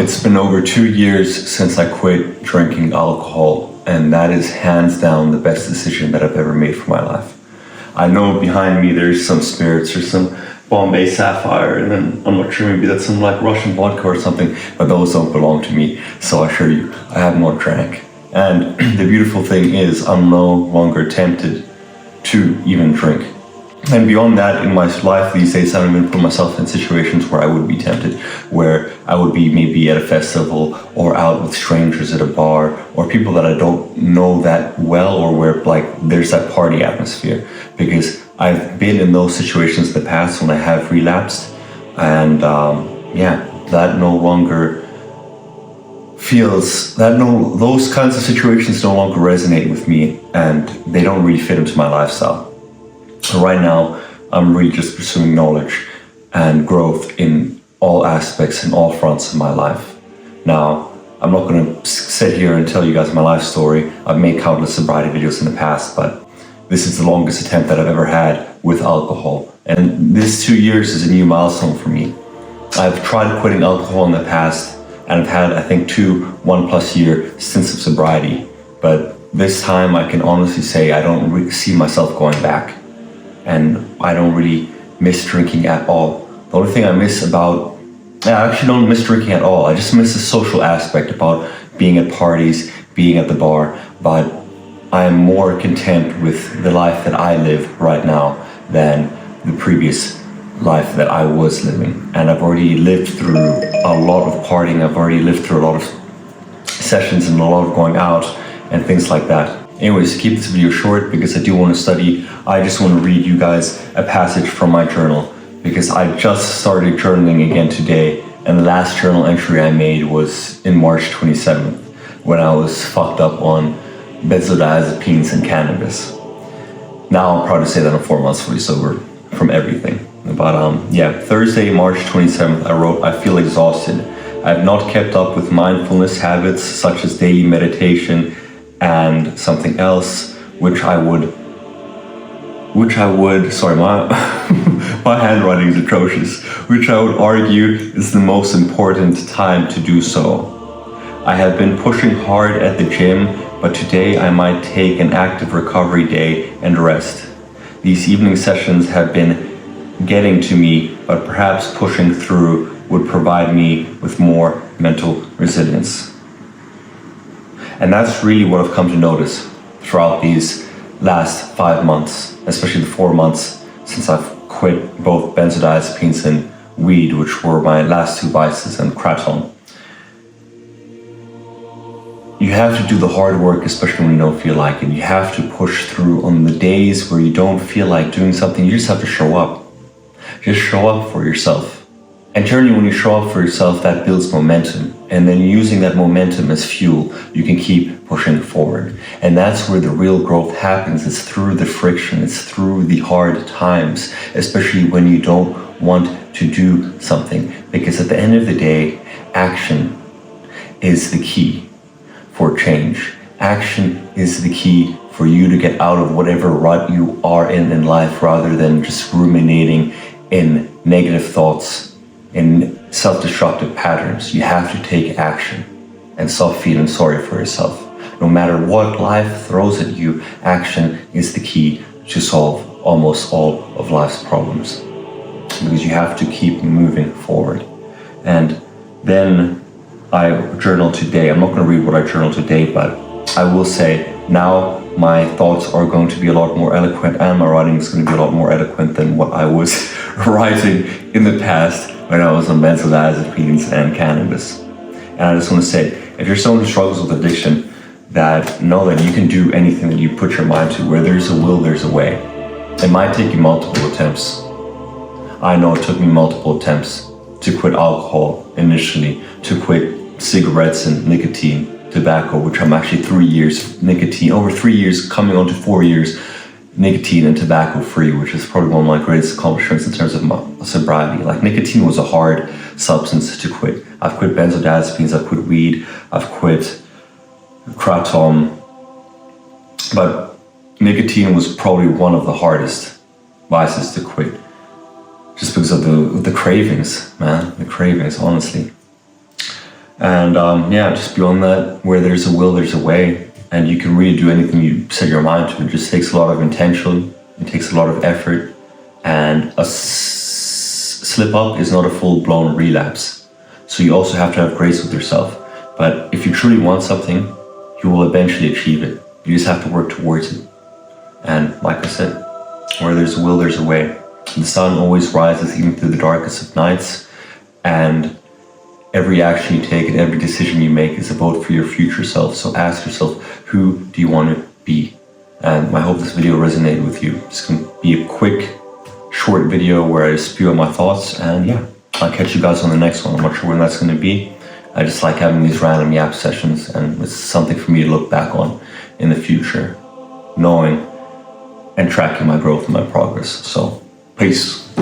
It's been over 2 years since I quit drinking alcohol, and that is hands down the best decision that I've ever made for my life. I know behind me there's some spirits or some Bombay Sapphire, and then I'm not sure, maybe that's some like Russian vodka or something, but those don't belong to me, so I assure you, I have not drank. And the beautiful thing is, I'm no longer tempted to even drink. And beyond that, in my life these days, I don't even put myself in situations where I would be tempted, where I would be maybe at a festival or out with strangers at a bar or people that I don't know that well, or where like there's that party atmosphere, because I've been in those situations in the past when I have relapsed, and that no longer feels that those kinds of situations no longer resonate with me, and they don't really fit into my lifestyle. Right now, I'm really just pursuing knowledge and growth in all aspects and all fronts of my life. Now, I'm not going to sit here and tell you guys my life story. I've made countless sobriety videos in the past, but this is the longest attempt that I've ever had with alcohol. And this 2 years is a new milestone for me. I've tried quitting alcohol in the past, and I've had, I think, 1+ year stints of sobriety. But this time I can honestly say I don't really see myself going back. And I don't really miss drinking at all. The only thing I actually don't miss drinking at all. I just miss the social aspect about being at parties, being at the bar. But I am more content with the life that I live right now than the previous life that I was living. And I've already lived through a lot of partying. I've already lived through a lot of sessions and a lot of going out and things like that. Anyways, keep this video short because I do want to study. I just want to read you guys a passage from my journal, because I just started journaling again today, and the last journal entry I made was in March 27th, when I was fucked up on benzodiazepines and cannabis. Now I'm proud to say that I'm 4 months fully sober from everything. But Thursday, March 27th, I wrote, "I feel exhausted. I have not kept up with mindfulness habits such as daily meditation and something else, which I would, sorry, my handwriting is atrocious, which I would argue is the most important time to do so. I have been pushing hard at the gym, but today I might take an active recovery day and rest. These evening sessions have been getting to me, but perhaps pushing through would provide me with more mental resilience." And that's really what I've come to notice throughout these last 5 months, especially the 4 months since I've quit both benzodiazepines and weed, which were my last 2 vices, and Kratom. You have to do the hard work, especially when you don't feel like it. You have to push through on the days where you don't feel like doing something. You just have to show up. Just show up for yourself. And generally, when you show up for yourself, that builds momentum. And then using that momentum as fuel, you can keep pushing forward. And that's where the real growth happens. It's through the friction. It's through the hard times, especially when you don't want to do something. Because at the end of the day, action is the key for change. Action is the key for you to get out of whatever rut you are in life, rather than just ruminating in negative thoughts, in self-destructive patterns. You have to take action and stop feeling sorry for yourself. No matter what life throws at you, action is the key to solve almost all of life's problems, because you have to keep moving forward. And then I journal today. I'm not going to read what I journaled today, but I will say now my thoughts are going to be a lot more eloquent, and my writing is going to be a lot more eloquent than what I was writing in the past when I was on benzodiazepines and cannabis. And I just want to say, if you're someone who struggles with addiction, that know that you can do anything that you put your mind to. Where there's a will, there's a way. It might take you multiple attempts. I know it took me multiple attempts to quit alcohol initially, to quit cigarettes and nicotine, tobacco, which I'm actually 3 years nicotine, over 3 years, coming on to 4 years, nicotine and tobacco free, which is probably one of my greatest accomplishments in terms of my sobriety. Like, nicotine was a hard substance to quit. I've quit benzodiazepines, I've quit weed, I've quit Kratom, but nicotine was probably one of the hardest vices to quit, just because of the cravings, man, the cravings, honestly. And yeah, just beyond that, where there's a will, there's a way. And you can really do anything you set your mind to. It just takes a lot of intention. It takes a lot of effort. And a slip up is not a full-blown relapse. So you also have to have grace with yourself. But if you truly want something, you will eventually achieve it. You just have to work towards it. And like I said, where there's a will, there's a way. The sun always rises even through the darkest of nights. And every action you take and every decision you make is a vote for your future self. So ask yourself, who do you want to be? And I hope this video resonated with you. It's going to be a quick, short video where I spew out my thoughts. And yeah, I'll catch you guys on the next one. I'm not sure when that's going to be. I just like having these random yap sessions, and it's something for me to look back on in the future, knowing and tracking my growth and my progress. So, peace.